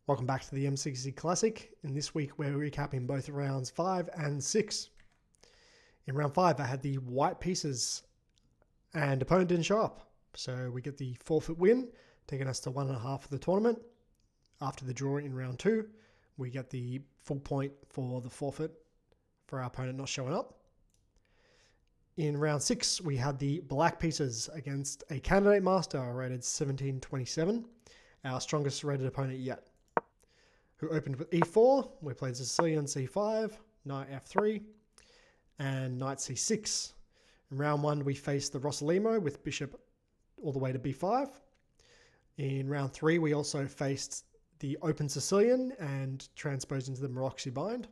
Welcome back to the MCC Classic. In this week, we're recapping both rounds 5 and 6. In round 5, I had the white pieces and opponent didn't show up. So we get the forfeit win, taking us to 1.5 of the tournament. After the draw in round 2, we get the full point for the forfeit for our opponent not showing up. In round 6, we had the black pieces against a candidate master rated 1727, our strongest rated opponent yet, who opened with e4. We played Sicilian c5, knight f3, and knight c6. In round 1, we faced the Rossolimo with bishop all the way to b5. In round 3, we also faced the open Sicilian and transposed into the Maroczy bind.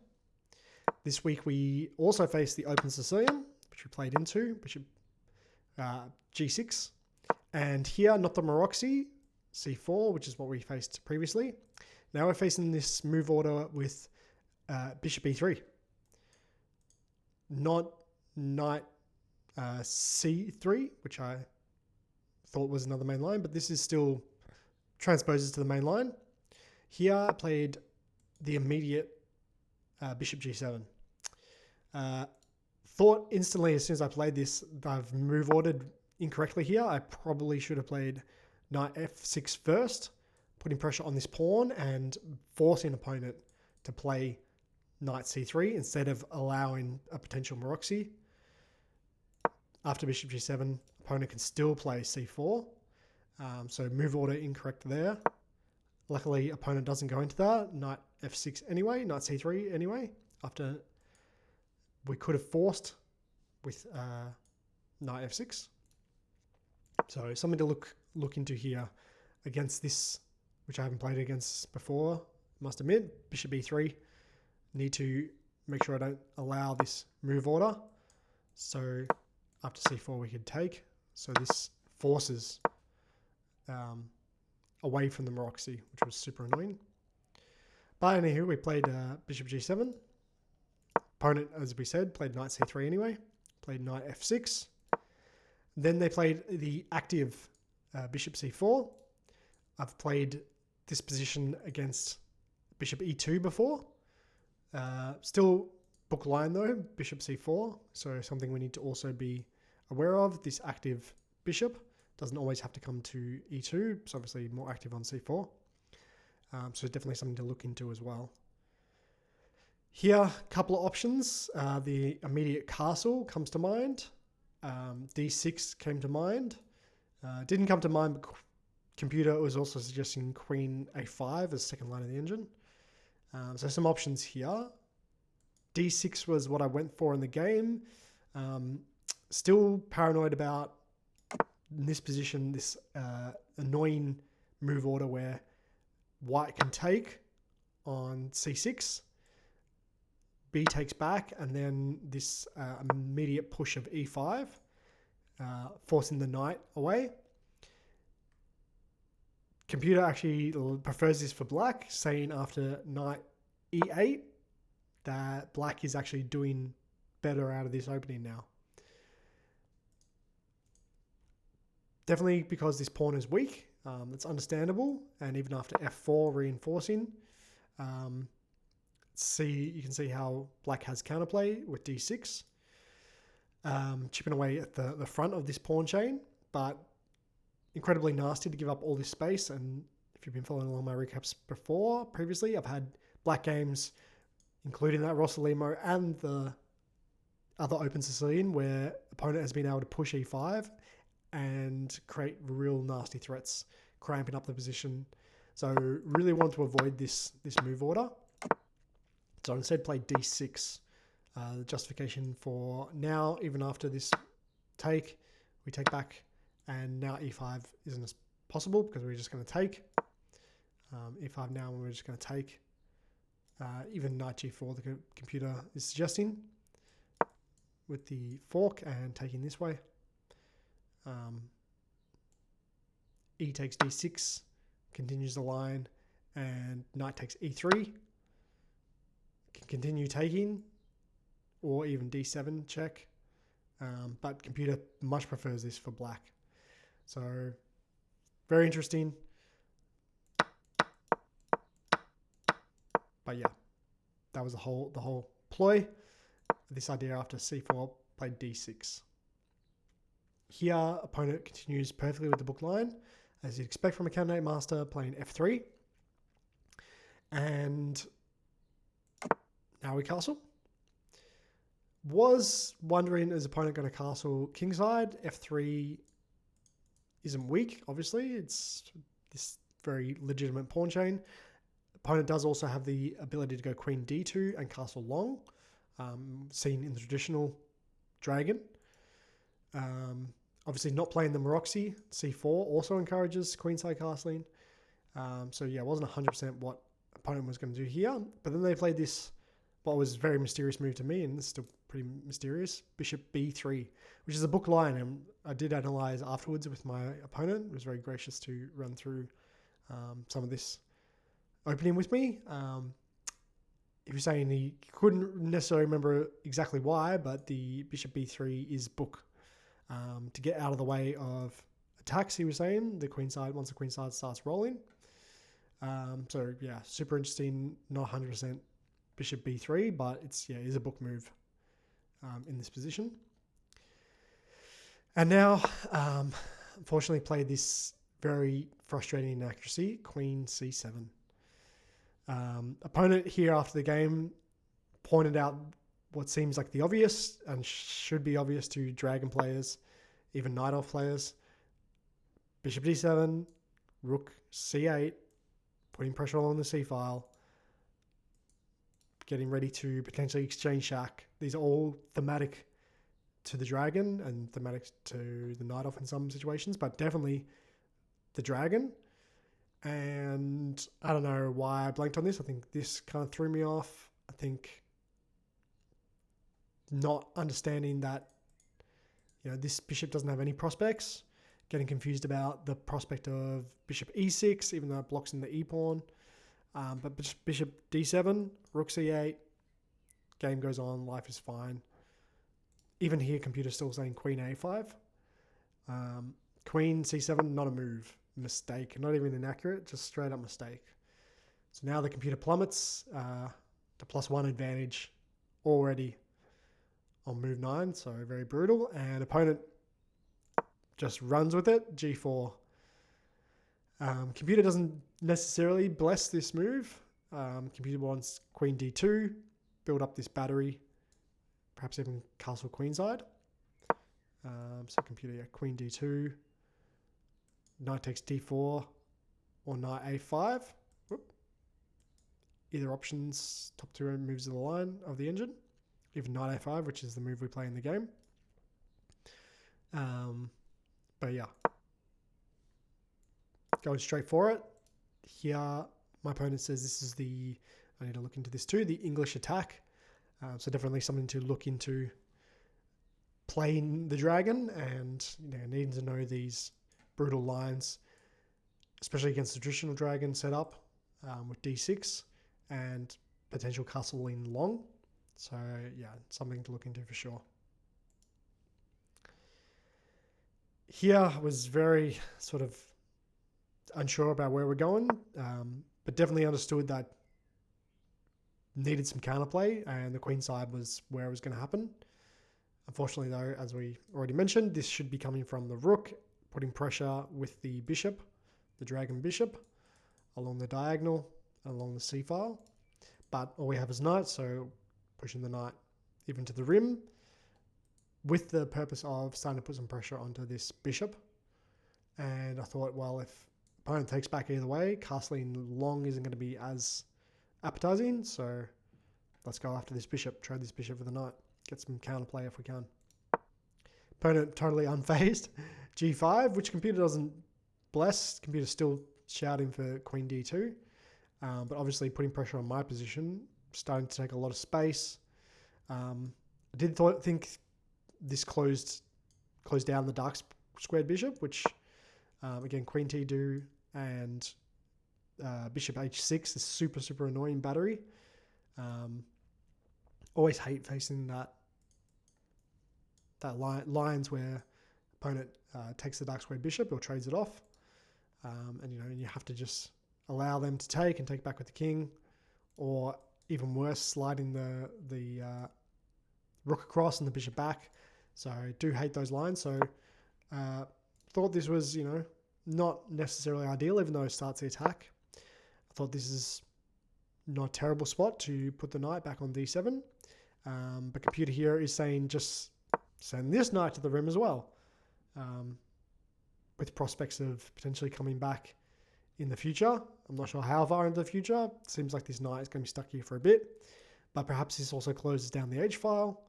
This week, we also faced the open Sicilian, which we played into, bishop g6. And here, not the Maroczy, c4, which is what we faced previously. Now we're facing this move order with bishop e3. Not knight c3, which I thought was another main line, but this is still transposes to the main line. Here I played the immediate bishop g7. Thought instantly as soon as I played this, I've move ordered incorrectly here. I probably should have played knight f6 first, putting pressure on this pawn and forcing an opponent to play knight c3 instead of allowing a potential Maroczy. After bishop g7, opponent can still play c4. So move order incorrect there. Luckily, opponent doesn't go into that. Knight f6 anyway, knight c3 anyway. After we could have forced with knight f6. So something to look into here against this, which I haven't played against before, must admit. Bishop e3. Need to make sure I don't allow this move order. So after c4 we could take. So this forces away from the Maroczy, which was super annoying. But anywho, we played bishop g7. Opponent, as we said, played knight c3 anyway. Played knight f6. Then they played the active bishop c4. I've played this position against bishop e2 before. Still book line though, bishop c4. So something we need to also be aware of. This active bishop doesn't always have to come to e2. It's obviously more active on c4. So definitely something to look into as well. Here, a couple of options. The immediate castle comes to mind. d6 came to mind. Didn't come to mind, but computer was also suggesting queen a5 as second line of the engine. So some options here. d6 was what I went for in the game. Still paranoid about in this position, this annoying move order where white can take on c6. B takes back, and then this immediate push of e5, forcing the knight away. Computer actually prefers this for black, saying after knight e8 that black is actually doing better out of this opening now. Definitely because this pawn is weak. That's understandable. And even after f4 reinforcing, you can see how black has counterplay with d6. Chipping away at the front of this pawn chain, but incredibly nasty to give up all this space. And if you've been following along my recaps previously, I've had black games, including that Rossolimo and the other open Sicilian, where opponent has been able to push e5 and create real nasty threats, cramping up the position. So really want to avoid this move order. So instead played d6. The justification for now, even after this take, we take back, and now e5 isn't as possible because we're just going to take. e5 now, we're just going to take. Even knight g4, the computer is suggesting with the fork and taking this way. E takes d6, continues the line, and knight takes e3. Can continue taking, or even d7 check. But computer much prefers this for black. So very interesting. But yeah, that was the whole ploy. This idea after c4 played d6. Here, opponent continues perfectly with the book line, as you'd expect from a candidate master, playing f3. And now we castle. Was wondering, is opponent going to castle kingside? F3 isn't weak, obviously. It's this very legitimate pawn chain. Opponent does also have the ability to go queen d2 and castle long, seen in the traditional dragon. Obviously not playing the Maroxy, c4 also encourages queenside castling. So yeah, it wasn't 100% what opponent was going to do here. But then they played this, what was a very mysterious move to me, and it's still pretty mysterious, bishop b3, which is a book line, and I did analyze afterwards with my opponent. It was very gracious to run through some of this opening with me. He was saying he couldn't necessarily remember exactly why, but the bishop b3 is book. To get out of the way of attacks, he was saying, the queenside, once the queenside starts rolling. So yeah, super interesting, not 100% bishop b3, but it's, yeah, it is a book move in this position. And now, unfortunately, played this very frustrating inaccuracy, queen c7. Opponent here after the game pointed out what seems like the obvious and should be obvious to dragon players, even knight off players. Bishop d7, rook c8, putting pressure along the c file, getting ready to potentially exchange shack. These are all thematic to the dragon and thematic to the knight off in some situations, but definitely the dragon. And I don't know why I blanked on this. I think this kind of threw me off. I think not understanding that, you know, this bishop doesn't have any prospects. Getting confused about the prospect of bishop e6, even though it blocks in the e pawn. But bishop d7, rook c8, game goes on, life is fine. Even here, computer's still saying queen a5. Queen c7, not a move. Mistake. Not even inaccurate, just straight up mistake. So now the computer plummets to +1 advantage already on move 9, so very brutal. And opponent just runs with it, g4. Computer doesn't necessarily bless this move. Computer wants queen d2, build up this battery, perhaps even castle queenside. So computer, yeah, queen d2, knight takes d4, or knight a5. Whoop. Either options, top two moves of the line of the engine. Even knight a5, which is the move we play in the game. But yeah, going straight for it. Here, my opponent says this is the, I need to look into this too, the English attack. So definitely something to look into playing the dragon and, you know, needing to know these brutal lines, especially against the traditional dragon setup with d6 and potential castling long. So yeah, something to look into for sure. Here I was very sort of unsure about where we're going, but definitely understood that needed some counterplay, and the queen side was where it was going to happen. Unfortunately, though, as we already mentioned, this should be coming from the rook, putting pressure with the bishop, the dragon bishop, along the diagonal, along the c file. But all we have is knight, so pushing the knight even to the rim, with the purpose of starting to put some pressure onto this bishop. And I thought, well, if opponent takes back either way, castling long isn't going to be as appetizing, so let's go after this bishop, trade this bishop for the knight, get some counterplay if we can. Opponent totally unfazed, g5, which computer doesn't bless. Computer still shouting for queen d2, but obviously putting pressure on my position, starting to take a lot of space. I did think this closed down the dark squared bishop, which again, queen t2 and bishop h6, this super annoying battery. Always hate facing that lines where opponent takes the dark squared bishop or trades it off, and you have to just allow them to take back with the king, or even worse, sliding the rook across and the bishop back. So I do hate those lines. So thought this was, not necessarily ideal, even though it starts the attack. I thought this is not a terrible spot to put the knight back on d7. But computer here is saying just send this knight to the rim as well, with prospects of potentially coming back in the future. I'm not sure how far into the future. It seems like this knight is going to be stuck here for a bit, but perhaps this also closes down the h file.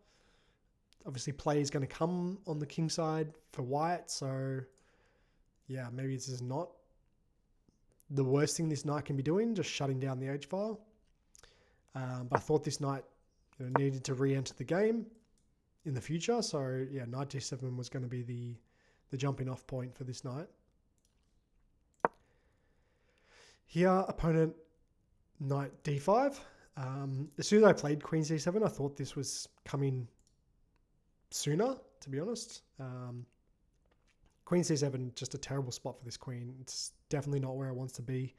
Obviously, play is going to come on the king side for white, so yeah, maybe this is not the worst thing this knight can be doing, just shutting down the h file. But I thought this knight needed to re-enter the game in the future, so yeah, knight d7 was going to be the jumping off point for this knight. Here, opponent knight d5. As soon as I played queen c7, I thought this was coming sooner, to be honest. Queen c7, just a terrible spot for this queen. It's definitely not where it wants to be.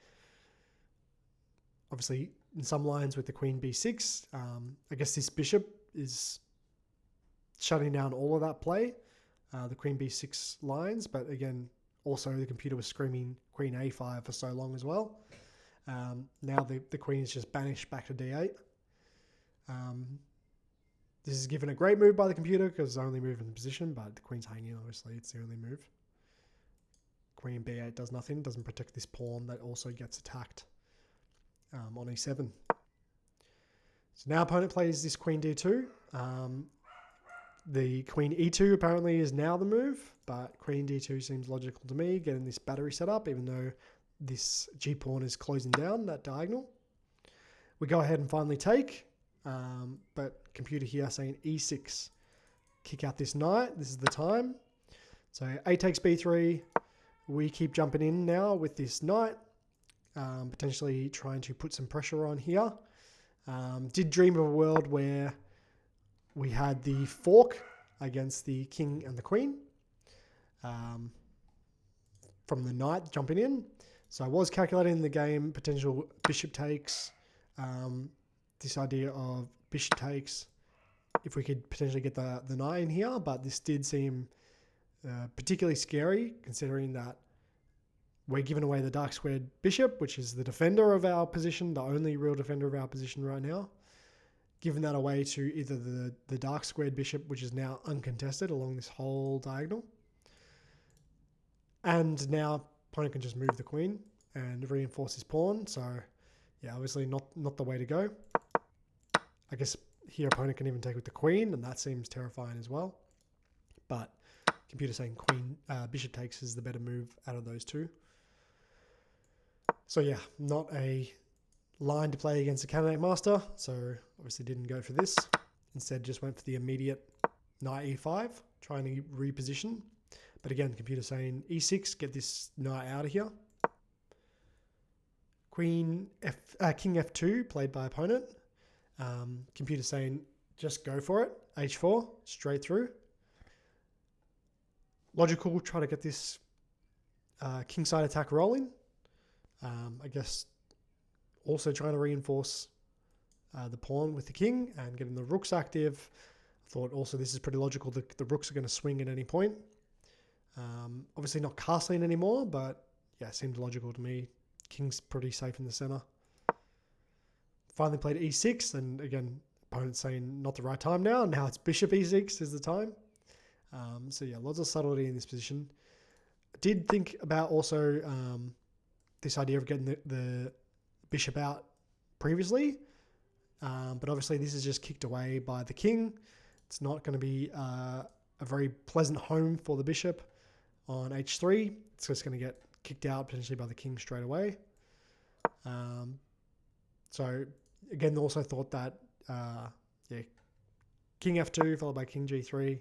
Obviously, in some lines with the queen b6, I guess this bishop is shutting down all of that play, the queen b6 lines, but again, also the computer was screaming queen a5 for so long as well. Now the queen is just banished back to d8. This is given a great move by the computer because it's the only move in the position, but the queen's hanging, obviously, it's the only move. Queen b8 does nothing, doesn't protect this pawn that also gets attacked on e7. So now opponent plays this queen d2. The queen e2 apparently is now the move, but queen d2 seems logical to me, getting this battery set up, even though this g-pawn is closing down that diagonal. We go ahead and finally take, but computer here saying e6, kick out this knight, this is the time. So a takes b3, we keep jumping in now with this knight, potentially trying to put some pressure on here. Did dream of a world where we had the fork against the king and the queen, from the knight jumping in. So I was calculating in the game potential bishop takes, this idea of bishop takes, if we could potentially get the knight in here, but this did seem particularly scary considering that we're giving away the dark squared bishop, which is the defender of our position, the only real defender of our position right now. Giving that away to either the dark squared bishop, which is now uncontested along this whole diagonal. And now opponent can just move the queen and reinforce his pawn. So yeah, obviously not the way to go. I guess here opponent can even take with the queen, and that seems terrifying as well. But computer saying bishop takes is the better move out of those two. So yeah, not a line to play against a candidate master, so obviously didn't go for this. Instead just went for the immediate knight e5, trying to reposition. But again, computer saying e6, get this knight out of here. King f2 played by opponent. Computer saying just go for it, h4 straight through. Logical, try to get this kingside attack rolling. I guess also trying to reinforce the pawn with the king and getting the rooks active. I thought also this is pretty logical. The rooks are going to swing at any point. Obviously not castling anymore, but yeah, it seemed logical to me. King's pretty safe in the center. Finally played e6, and again, opponent saying not the right time now. Now it's bishop e6 is the time. So yeah, lots of subtlety in this position. I did think about also this idea of getting the bishop out previously, but obviously this is just kicked away by the king. It's not going to be a very pleasant home for the bishop on h3. It's just going to get kicked out potentially by the king straight away. So again, also thought that king f2 followed by king g3,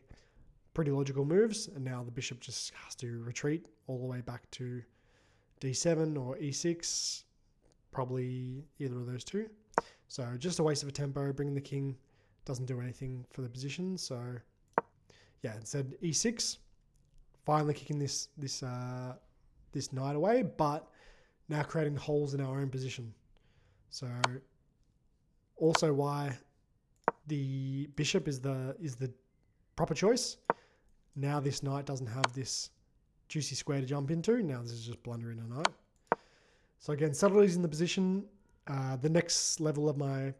pretty logical moves, and now the bishop just has to retreat all the way back to d7 or e6, probably either of those two. So just a waste of a tempo. Bringing the king doesn't do anything for the position. So yeah, instead e6, finally kicking this knight away, but now creating holes in our own position. So Also why the bishop is the proper choice. Now this knight doesn't have this juicy square to jump into. Now this is just blundering a knight. So again, subtleties in the position. The next level of my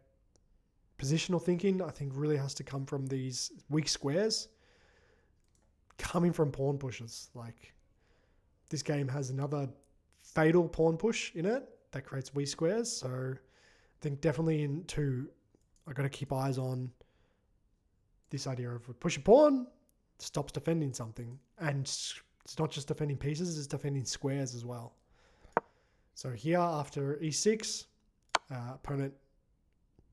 positional thinking, I think, really has to come from these weak squares coming from pawn pushes. Like, this game has another fatal pawn push in it that creates weak squares. So I think definitely in 2, I got to keep eyes on this idea of push a pawn, stops defending something. And it's not just defending pieces, it's defending squares as well. So here, after e6, opponent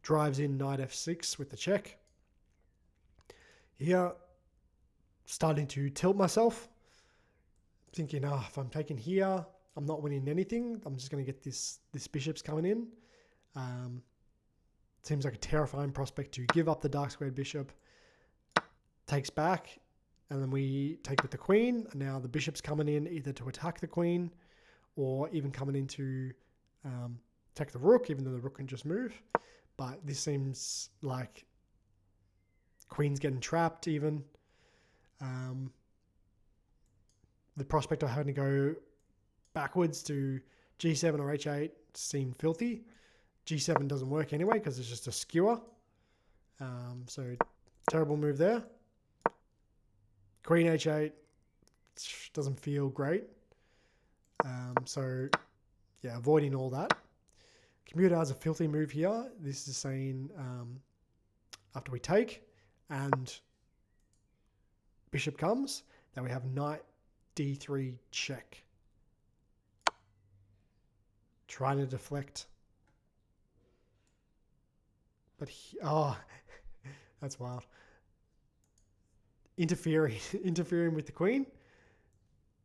drives in knight f6 with the check. Here, starting to tilt myself, thinking, if I'm taking here, I'm not winning anything. I'm just going to get this bishop's coming in. Seems like a terrifying prospect to give up the dark squared bishop, takes back, and then we take with the queen. And now the bishop's coming in either to attack the queen or even coming in to attack the rook, even though the rook can just move. But this seems like queen's getting trapped even. The prospect of having to go backwards to g7 or h8 seemed filthy. g7 doesn't work anyway because it's just a skewer. So terrible move there. Queen h8 doesn't feel great. So yeah, avoiding all that. Computer has a filthy move here. This is saying after we take and bishop comes, that we have knight d3 check. Trying to deflect. But that's wild. Interfering with the queen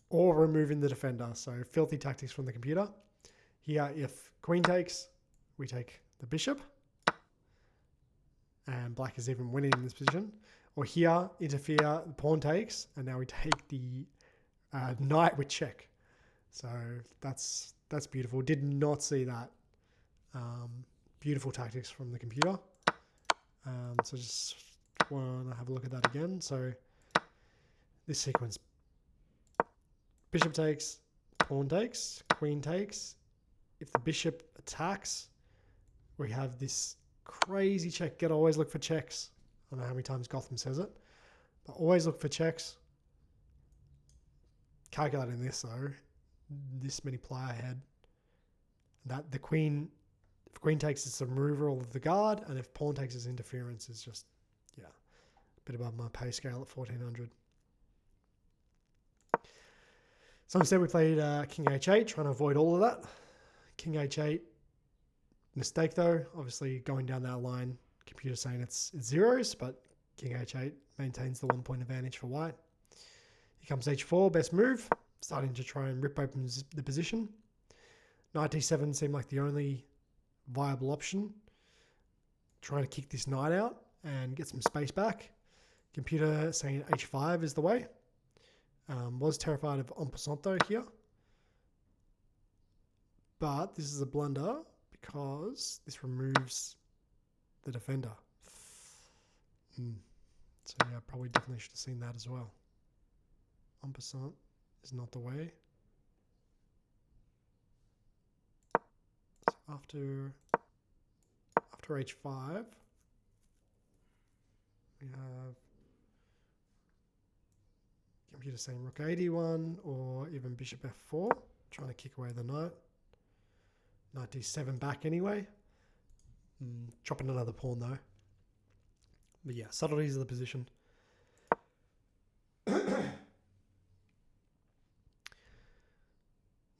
or removing the defender. So filthy tactics from the computer. Here, if queen takes, we take the bishop. And black is even winning in this position. Or here, interfere, the pawn takes, and now we take the knight with check. So that's beautiful. Did not see that. Beautiful tactics from the computer. So just want to have a look at that again. So this sequence: bishop takes, pawn takes, queen takes. If the bishop attacks, we have this crazy check. Gotta always look for checks. I don't know how many times Gotham says it, but always look for checks. Calculating this though, this many player ahead, that the queen, if queen takes, it's a removal of the guard, and if pawn takes, it's interference. Is just, yeah, a bit above my pay scale at 1400. So instead we played king h8, trying to avoid all of that. King h8, mistake though, obviously going down that line, computer saying it's zeros, but king h8 maintains the 1 point advantage for white. Here comes h4, best move, starting to try and rip open the position. Knight d7 seemed like the only viable option, trying to kick this knight out and get some space back. Computer saying h5 is the way. Was terrified of en passant though here, but this is a blunder because this removes the defender. So yeah, probably definitely should have seen that as well. En passant is not the way. So after h5, we have computer saying rook a1 or even bishop f4, trying to kick away the knight. Knight d7 back anyway. Dropping another pawn though. But yeah, subtleties of the position. Knight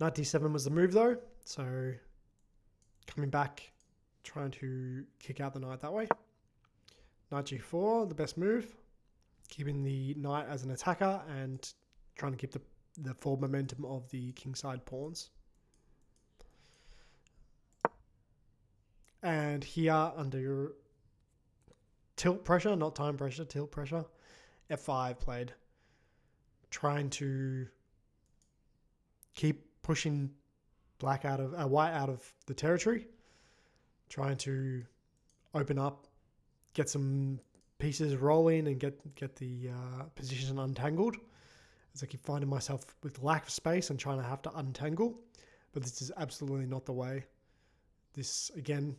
d7 was the move though, so coming back, trying to kick out the knight that way. Knight g4, the best move, keeping the knight as an attacker and trying to keep the forward momentum of the kingside pawns. And here, under tilt pressure, not time pressure, tilt pressure, f5 played, trying to keep pushing white out of the territory, trying to open up, get some pieces rolling, and get the position untangled. As I keep finding myself with lack of space and trying to have to untangle, but this is absolutely not the way. This, again,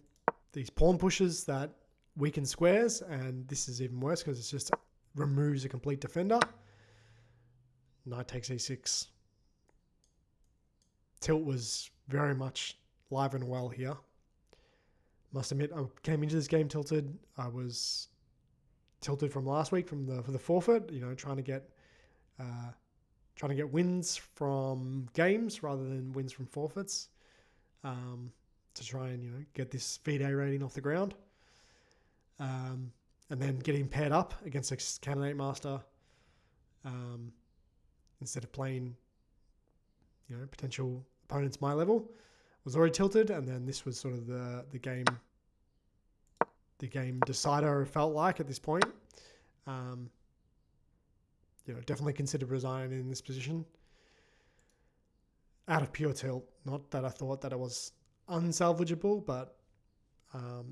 these pawn pushes that weaken squares, and this is even worse because it just removes a complete defender. Knight takes e6. Tilt was very much live and well here. Must admit, I came into this game tilted. I was tilted from last week for the forfeit. Trying to get wins from games rather than wins from forfeits, to try and get this FIDE rating off the ground, and then getting paired up against a candidate master, instead of playing potential opponents my level. Was already tilted, and then this was sort of the game decider, it felt like at this point. Definitely considered resigning in this position out of pure tilt. Not that I thought that it was unsalvageable, but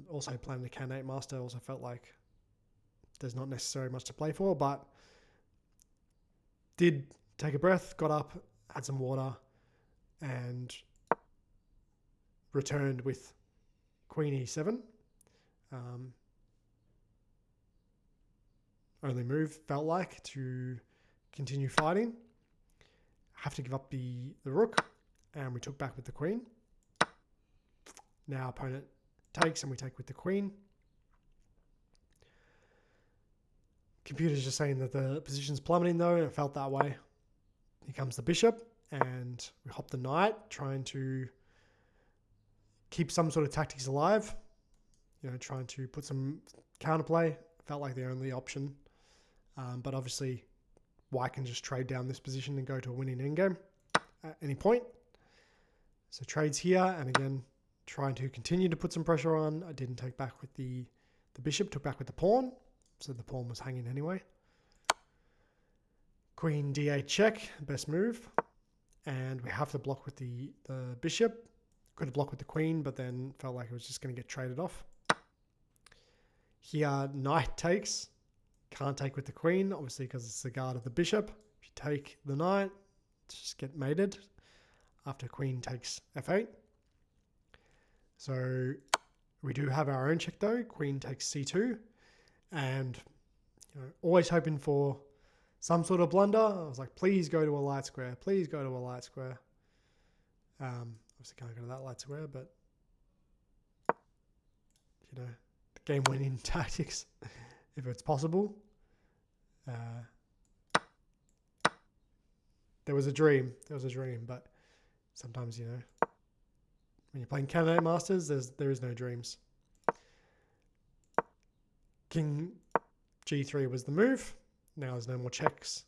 also playing the candidate master also felt like there's not necessarily much to play for, but did take a breath, got up, had some water, and returned with Queen e7. Only move felt like to continue fighting. Have to give up the rook, and we took back with the queen. Now opponent takes, and we take with the queen. Computer's just saying that the position's plummeting though, and it felt that way. Here comes the bishop, and we hop the knight, trying to keep some sort of tactics alive. Trying to put some counterplay. Felt like the only option. But obviously, white can just trade down this position and go to a winning endgame at any point. So trades here, and again, trying to continue to put some pressure on. I didn't take back with the bishop, took back with the pawn. So the pawn was hanging anyway. Queen d8 check, best move. And we have to block with the bishop. Could have blocked with the queen, but then felt like it was just going to get traded off. Here, knight takes. Can't take with the queen, obviously, because it's the guard of the bishop. If you take the knight, just get mated after queen takes f8. So we do have our own check though. Queen takes c2, and always hoping for some sort of blunder. I was like, please go to a light square. Please go to a light square. Obviously can't go to that light square, but the game-winning tactics, if it's possible. There was a dream, but sometimes, when you're playing candidate masters, there is no dreams. King g3 was the move. Now there's no more checks.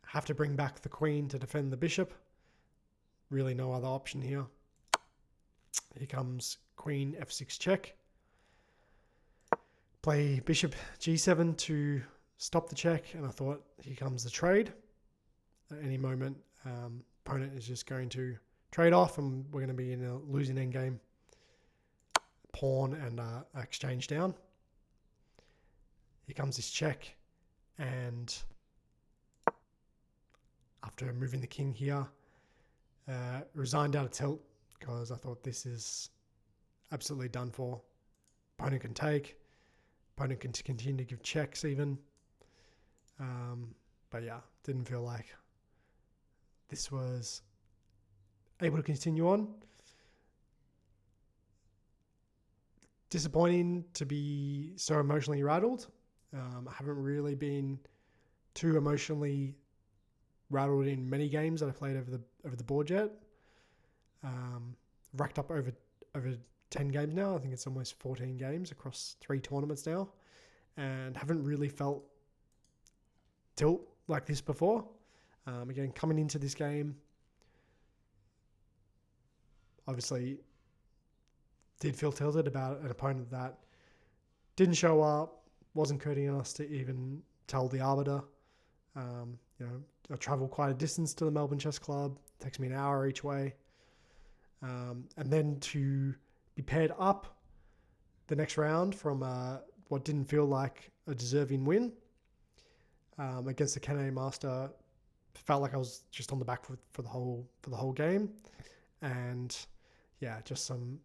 Have to bring back the queen to defend the bishop. Really no other option here. Here comes queen f6 check. Play bishop g7 to stop the check, and I thought, here comes the trade. At any moment, opponent is just going to trade off, and we're going to be in a losing endgame. Pawn and exchange down. Here comes this check, and after moving the king here, resigned out of tilt because I thought this is absolutely done for. Opponent can take. Opponent can continue to give checks even. But yeah, didn't feel like this was able to continue on. Disappointing to be so emotionally rattled. I haven't really been too emotionally rattled in many games that I played over the board yet. Racked up over 10 games now. I think it's almost 14 games across 3 tournaments now, and haven't really felt tilt like this before. Again, coming into this game, obviously did feel tilted about an opponent that didn't show up, wasn't courteous enough to even tell the arbiter. I travel quite a distance to the Melbourne Chess Club. It takes me an hour each way. And then to be paired up the next round from what didn't feel like a deserving win against the Canadian Master. Felt like I was just on the back foot for the whole game, and yeah, just some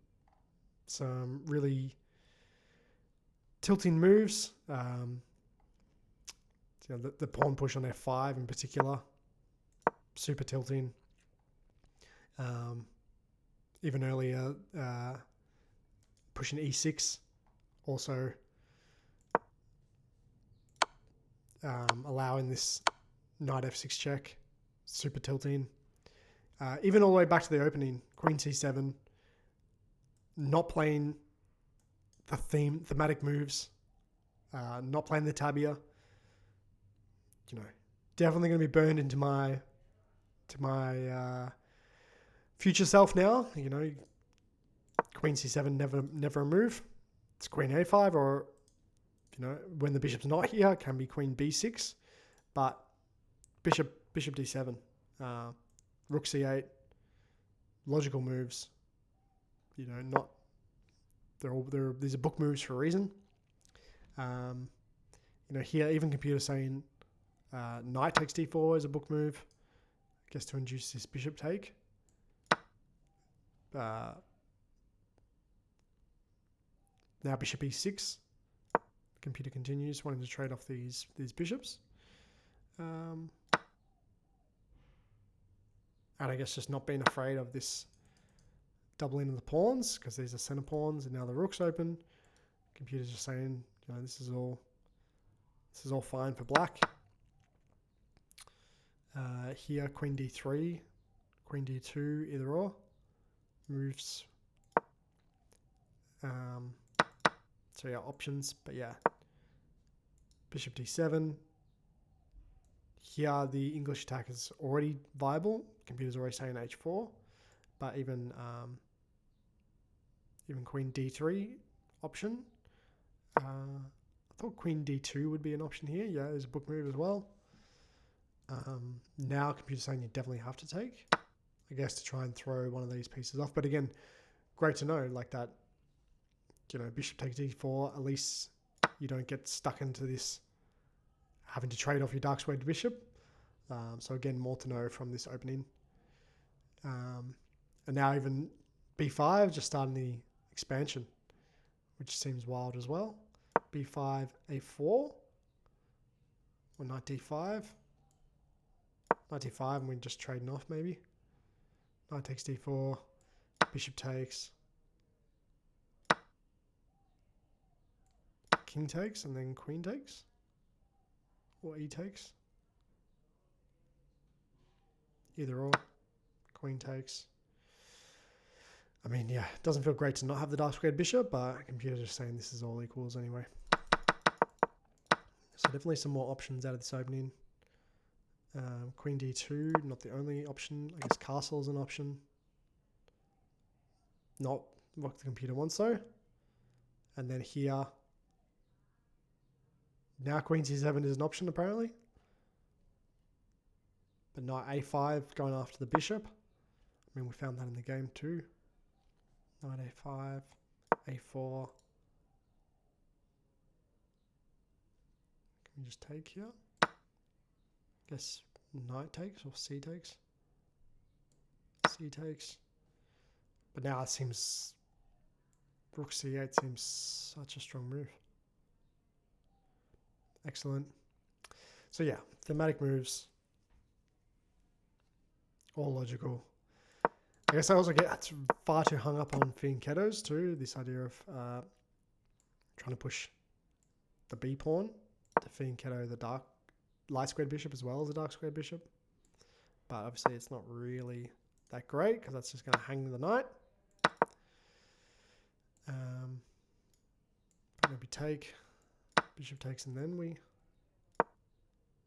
really tilting moves. The pawn push on F5 in particular, super tilting. Even earlier, pushing E6, also allowing this knight F6 check, super tilting. Even all the way back to the opening, Queen C7, not playing the thematic moves, not playing the tabia. Definitely going to be burned into my future self now. Queen C7 never a move. It's Queen A5, or when the bishop's not here, it can be Queen B6, but Bishop D7, Rook C8, logical moves. Not these are book moves for a reason. Here even computer saying knight takes D4 is a book move, I guess, to induce this bishop take. Now bishop E6. Computer continues wanting to trade off these bishops. And I guess just not being afraid of this doubling of the pawns, because these are center pawns and now the rook's open. Computer's just saying, this is all fine for black. Here, Queen D3, Queen D2, either or. Moves. So yeah, options, but yeah. Bishop D7. Here, the English attack is already viable. Computer's already saying H4, but even Queen D3 option. I thought Queen D2 would be an option here. Yeah, there's a book move as well. Now computer's saying you definitely have to take, I guess, to try and throw one of these pieces off. But again, great to know, like that, bishop takes D4, at least you don't get stuck into this having to trade off your dark squared bishop. So again, more to know from this opening. And now even B5, just starting the expansion, which seems wild as well. B5, A4, or knight D5. Knight D5, and we're just trading off maybe. Knight takes D4, bishop takes, king takes, and then queen takes, or E takes. Either or, queen takes. I mean, yeah, it doesn't feel great to not have the dark squared bishop, but computer's just saying this is all equals anyway. So definitely some more options out of this opening. Queen D2, not the only option. I guess castle is an option. Not what the computer wants though. And then here, now Queen C7 is an option apparently. But knight A5 going after the bishop. I mean, we found that in the game too. Knight A5, A4. Can we just take here? Guess knight takes or C takes. C takes. But now it seems Rook C8 seems such a strong move. Excellent. So yeah, thematic moves. All logical. I guess I also get far too hung up on fianchettos too. This idea of trying to push the B pawn to fianchetto the light squared bishop as well as the dark squared bishop. But obviously it's not really that great because that's just going to hang the knight. Maybe take, bishop takes, and then we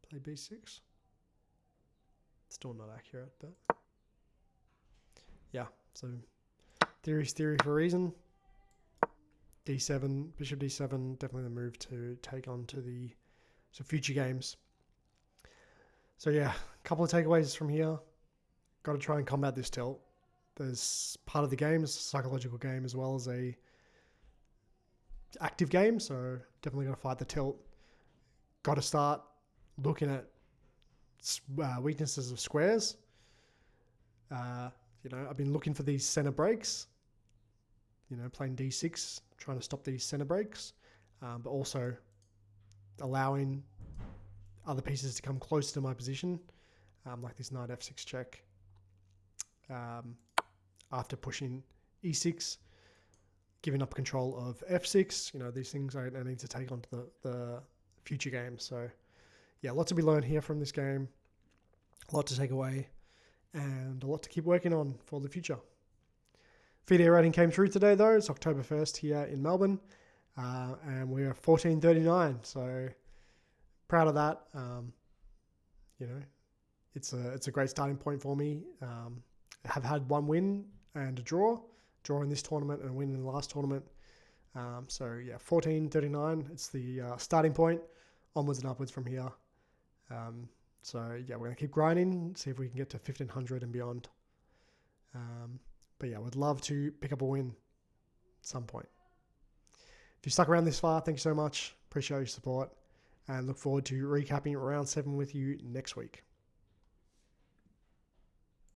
play B6. Still not accurate, but yeah. So theory's theory for a reason. D7, bishop D7, definitely the move to take on to the future games. So yeah, a couple of takeaways from here. Got to try and combat this tilt. There's part of the game, it's a psychological game as well as a active game, so definitely got to fight the tilt. Got to start looking at weaknesses of squares. I've been looking for these center breaks. Playing D6, trying to stop these center breaks, but also allowing other pieces to come closer to my position, like this knight F6 check. After pushing E6, giving up control of F6, these things I need to take onto the future games. So, yeah, lots to be learned here from this game, a lot to take away, and a lot to keep working on for the future. FIDE rating came through today, though. It's October 1st here in Melbourne, and we're 1439. So proud of that. It's a great starting point for me. I have had one win and a draw in this tournament and a win in the last tournament. 1439. It's the starting point. Onwards and upwards from here. We're going to keep grinding, see if we can get to 1500 and beyond. Would love to pick up a win at some point. If you stuck around this far, thank you so much. Appreciate your support and look forward to recapping round 7 with you next week.